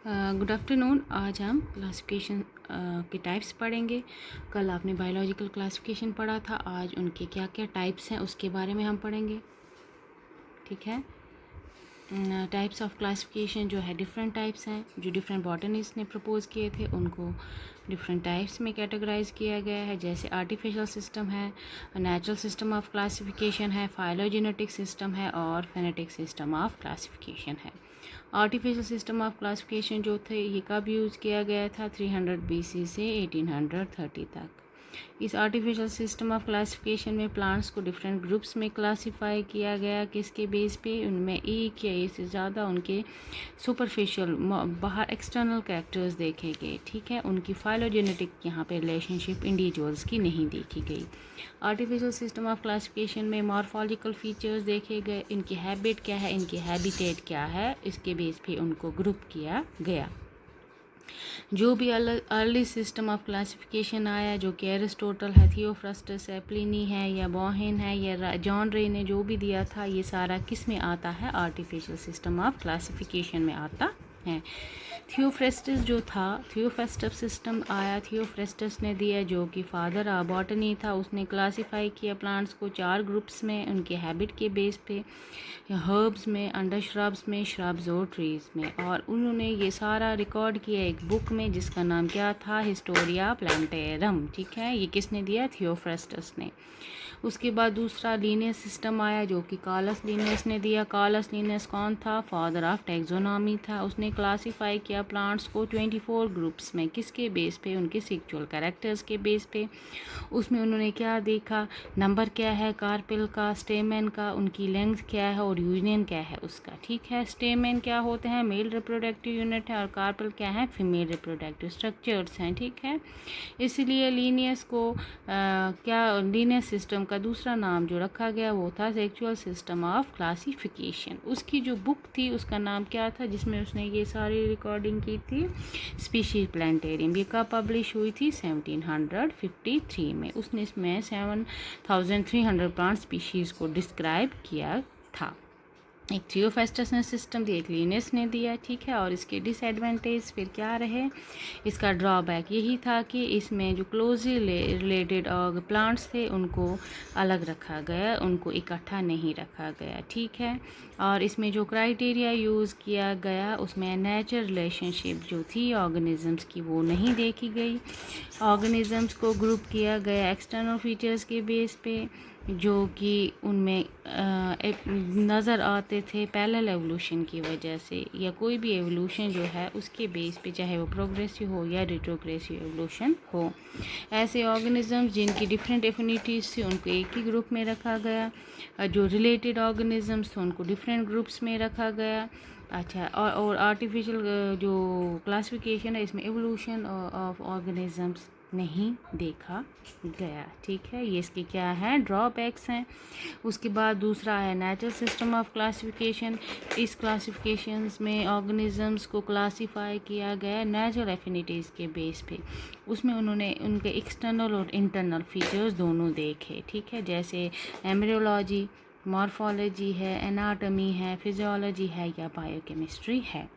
Good afternoon. आज हम classification के टाइप्स पढ़ेंगे। कल आपने बायोलॉजिकल क्लासिफिकेशन पढ़ा था, आज उनके क्या क्या टाइप्स हैं उसके बारे में हम पढ़ेंगे। ठीक है। टाइप्स ऑफ क्लासिफिकेशन जो है डिफरेंट टाइप्स हैं, जो डिफरेंट बॉटनिस्ट ने प्रपोज किए थे उनको डिफरेंट टाइप्स में कैटेगराइज किया गया है। जैसे आर्टिफिशियल सिस्टम है, नेचुरल सिस्टम ऑफ क्लासिफिकेशन है, फाइलोजेनेटिक सिस्टम है और फेनेटिक सिस्टम ऑफ क्लासिफिकेशन है। आर्टिफिशियल सिस्टम ऑफ क्लासिफिकेशन जो थे ये कब यूज़ किया गया था? 300 BC से 1830 तक। इस आर्टिफिशियल सिस्टम ऑफ क्लासिफिकेशन में प्लांट्स को डिफरेंट ग्रुप्स में क्लासिफाई किया गया। किसके बेस पे? उनमें एक या एक से ज़्यादा उनके सुपरफिशियल बाहर एक्सटर्नल कैरेक्टर्स देखे गए। ठीक है। उनकी फाइलोजेनेटिक यहाँ पे रिलेशनशिप इंडिविजुअल्स की नहीं देखी गई। आर्टिफिशियल सिस्टम ऑफ क्लासिफिकेशन में मॉर्फोलॉजिकल फीचर्स देखे गए। इनकी हैबिट क्या है, इनकी हैबिटेट क्या है, इसके बेस पे उनको ग्रुप किया गया। जो भी अर्ली सिस्टम ऑफ क्लासिफिकेशन आया, जो कि एरिस्टोटल है, थियोफ्रस्टस है, प्लिनी है या बोहेन है या जॉन रे ने जो भी दिया था, ये सारा किस में आता है? आर्टिफिशियल सिस्टम ऑफ क्लासिफिकेशन में आता है। थियोफ्रेस्टस जो था, थियोफ्रेस्टस सिस्टम आया, थियोफ्रेस्टस ने दिया, जो कि फादर ऑफ बॉटनी था। उसने क्लासिफाई किया प्लांट्स को 4 ग्रुप्स में उनके हैबिट के बेस पे, हर्ब्स में, अंडर श्रब्स में, श्रब्स और ट्रीज में। और उन्होंने ये सारा रिकॉर्ड किया एक बुक में जिसका नाम क्या था? Historia plantarum. ठीक है। ये किसने दिया? थियोफ्रेस्टस ने। उसके बाद दूसरा लीनियस सिस्टम आया, जो कि कार्लस लीनियस ने दिया। कार्लस लीनियस कौन था? फादर ऑफ टैक्सोनॉमी था। उसने क्लासिफाई किया प्लांट्स को 24 ग्रुप्स में। किसके बेस पे? उनके सेक्सुअल कैरेक्टर्स के बेस पे। उसमें उन्होंने क्या देखा? नंबर क्या है कार्पेल का, स्टेमेन का, उनकी लेंथ क्या है और यूनियन क्या है उसका। ठीक है। स्टेमेन क्या होते हैं? मेल रिप्रोडक्टिव यूनिट है, और कार्पेल क्या है? फीमेल रिप्रोडक्टिव स्ट्रक्चर्स हैं। ठीक है। इसलिए लीनियस को क्या लीनियस सिस्टम का दूसरा नाम जो रखा गया वो था सेक्सुअल सिस्टम ऑफ क्लासिफिकेशन। उसकी जो बुक थी उसका नाम क्या था जिसमें उसने ये सारी रिकॉर्डिंग की थी? Species plantarum. ये कब पब्लिश हुई थी? 1753 में। उसने इसमें 7300 प्लांट स्पीशीज़ को डिस्क्राइब किया था। एक थियोफेस्टस ने सिस्टम दिया, एक लीनियस ने दिया। ठीक है। और इसके डिसएडवांटेज फिर क्या रहे? इसका ड्रॉबैक यही था कि इसमें जो क्लोजली रिलेटेड प्लांट्स थे उनको अलग रखा गया, उनको इकट्ठा नहीं रखा गया। ठीक है। और इसमें जो क्राइटेरिया यूज़ किया गया उसमें नेचर रिलेशनशिप जो थी ऑर्गेनिजम्स की वो नहीं देखी गई। ऑर्गेनिजम्स को ग्रुप किया गया एक्सटर्नल फीचर्स के बेस पे, जो कि उनमें नज़र आते थे पैरेलल एवोल्यूशन की वजह से, या कोई भी एवोल्यूशन जो है उसके बेस पे, चाहे वो प्रोग्रेसिव हो या रिट्रोग्रेसिव एवोल्यूशन हो। ऐसे ऑर्गेनिजम्स जिनकी डिफरेंट एफिनिटीज़ थी उनको एक ही ग्रुप में रखा गया। जो रिलेटेड ऑर्गेनिजम्स थे उनको डिफरेंट ग्रुप्स में रखा गया। अच्छा। और आर्टिफिशियल जो क्लासिफिकेशन है इसमें एवोल्यूशन ऑफ ऑर्गेनिजम्स नहीं देखा गया। ठीक है। ये इसके क्या है? ड्रॉबैक्स हैं। उसके बाद दूसरा है नेचुरल सिस्टम ऑफ क्लासिफिकेशन। इस क्लासिफिकेशंस में ऑर्गेनिजम्स को क्लासिफाई किया गया नेचुरल एफिनिटीज़ के बेस पे। उसमें उन्होंने उनके एक्सटर्नल और इंटरनल फीचर्स दोनों देखे। ठीक है। जैसे एम्ब्रियोलॉजी, मॉर्फोलॉजी है, एनाटॉमी है, फिजियोलॉजी है या बायोकेमिस्ट्री है।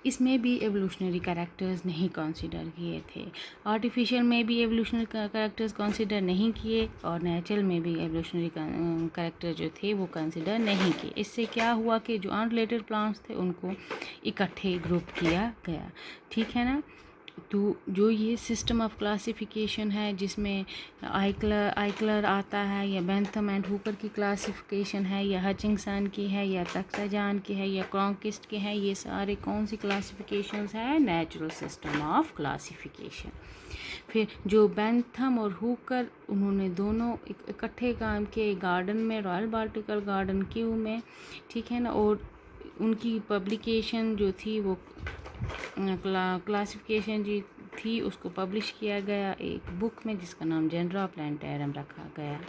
इसमें भी एवोल्यूशनरी कैरेक्टर्स नहीं कंसीडर किए थे। आर्टिफिशियल में भी एवोल्यूशनरी कैरेक्टर्स कंसीडर नहीं किए और नेचुरल में भी एवोल्यूशनरी कैरेक्टर जो थे वो कंसीडर नहीं किए। इससे क्या हुआ कि जो अनरिलेटेड प्लांट्स थे उनको इकट्ठे ग्रुप किया गया। ठीक है ना। तो जो ये सिस्टम ऑफ क्लासिफिकेशन है जिसमें आइकलर आता है, या बेंथम एंड हुकर की क्लासिफिकेशन है, या हचिंगसन की है, या तख्ताजान की है, या क्रॉन्किस्ट की है, ये सारे कौन सी क्लासिफिकेशंस है? Natural system of classification. फिर जो बेंथम और हुकर उन्होंने दोनों इकट्ठे काम किए गार्डन में, रॉयल बॉटनिकल गार्डन क्यू में। ठीक है ना। और उनकी पब्लिकेशन जो थी वो क्लासिफिकेशन जी थी उसको पब्लिश किया गया एक बुक में जिसका नाम जेनरा प्लांटेरम रखा गया।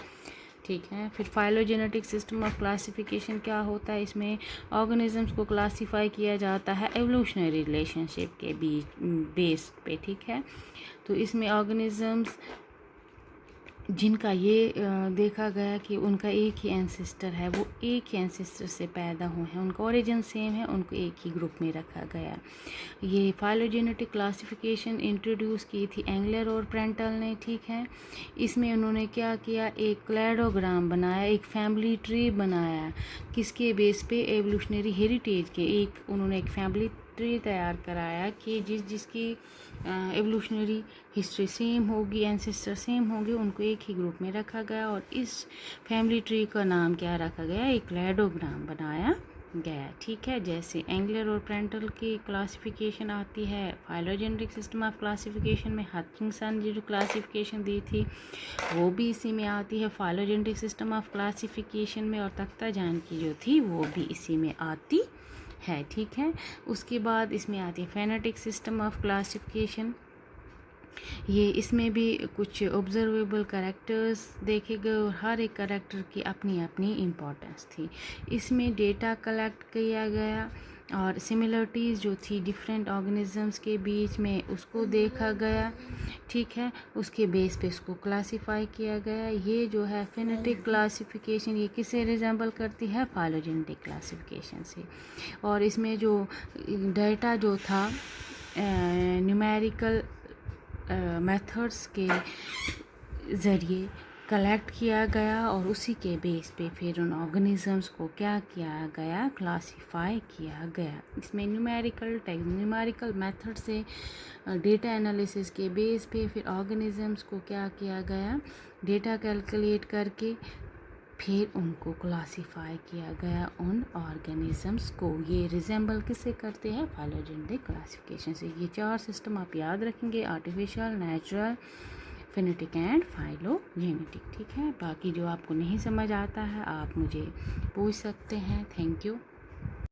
ठीक है। फिर फाइलोजेनेटिक सिस्टम ऑफ क्लासिफिकेशन क्या होता है? इसमें ऑर्गेनिजम्स को क्लासिफाई किया जाता है एवोल्यूशनरी रिलेशनशिप के बीच बेस पे। ठीक है। तो इसमें ऑर्गेनिजम्स जिनका ये देखा गया कि उनका एक ही एंसेस्टर है, वो एक ही एंसेस्टर से पैदा हुए हैं, उनका ओरिजिन सेम है, उनको एक ही ग्रुप में रखा गया। ये फाइलोजेनेटिक क्लासिफिकेशन इंट्रोड्यूस की थी एंगलर और प्रेंटल ने, ठीक है। इसमें उन्होंने क्या किया, एक क्लैडोग्राम बनाया, एक फैमिली ट्री बनाया, किसके बेस पे, एवोल्यूशनरी हेरिटेज के। एक उन्होंने एक फैमिली ट्री तैयार कराया कि जिसकी एवोल्यूशनरी हिस्ट्री सेम होगी, एंसेस्टर सेम होंगे, उनको एक ही ग्रुप में रखा गया। और इस फैमिली ट्री का नाम क्या रखा गया, एक क्लैडोग्राम बनाया गया, ठीक है। जैसे एंगलर और प्रेंटल की क्लासिफिकेशन आती है फाइलोजेनेटिक सिस्टम ऑफ क्लासिफिकेशन में, हचिंसन जो क्लासिफिकेशन दी थी वो भी इसी में आती है फाइलोजेनेटिक सिस्टम ऑफ क्लासिफिकेशन में, और तख्ताजान की जो थी वो भी इसी में आती है, ठीक है। उसके बाद इसमें आती है फेनेटिक सिस्टम ऑफ क्लासिफिकेशन। ये इसमें भी कुछ ऑब्जर्वेबल कैरेक्टर्स देखे गए और हर एक कैरेक्टर की अपनी अपनी इम्पोर्टेंस थी। इसमें डेटा कलेक्ट किया गया और सिमिलरिटीज़ जो थी डिफरेंट ऑर्गेनिजम्स के बीच में उसको देखा गया, ठीक है। उसके बेस पे इसको क्लासिफाई किया गया। ये जो है फेनेटिक क्लासिफिकेशन, ये किससे रिजेंबल करती है, फाइलोजेनेटिक क्लासिफिकेशन से। और इसमें जो डेटा जो था न्यूमेरिकल मेथड्स के ज़रिए कलेक्ट किया गया और उसी के बेस पे फिर उन ऑर्गेनिजम्स को क्या किया गया, क्लासिफाई किया गया। इसमें न्यूमेरिकल मेथड से डेटा एनालिसिस के बेस पे फिर ऑर्गेनिजम्स को क्या किया गया, डेटा कैलकुलेट करके फिर उनको क्लासिफाई किया गया उन ऑर्गेनिजम्स को। ये रिजेंबल किससे करते हैं, फाइलोजेनेटिक क्लासिफिकेशन से। ये 4 सिस्टम आप याद रखेंगे, artificial, natural, phonetic and phylogenetic, ठीक है। बाकी जो आपको नहीं समझ आता है आप मुझे पूछ सकते हैं। Thank you.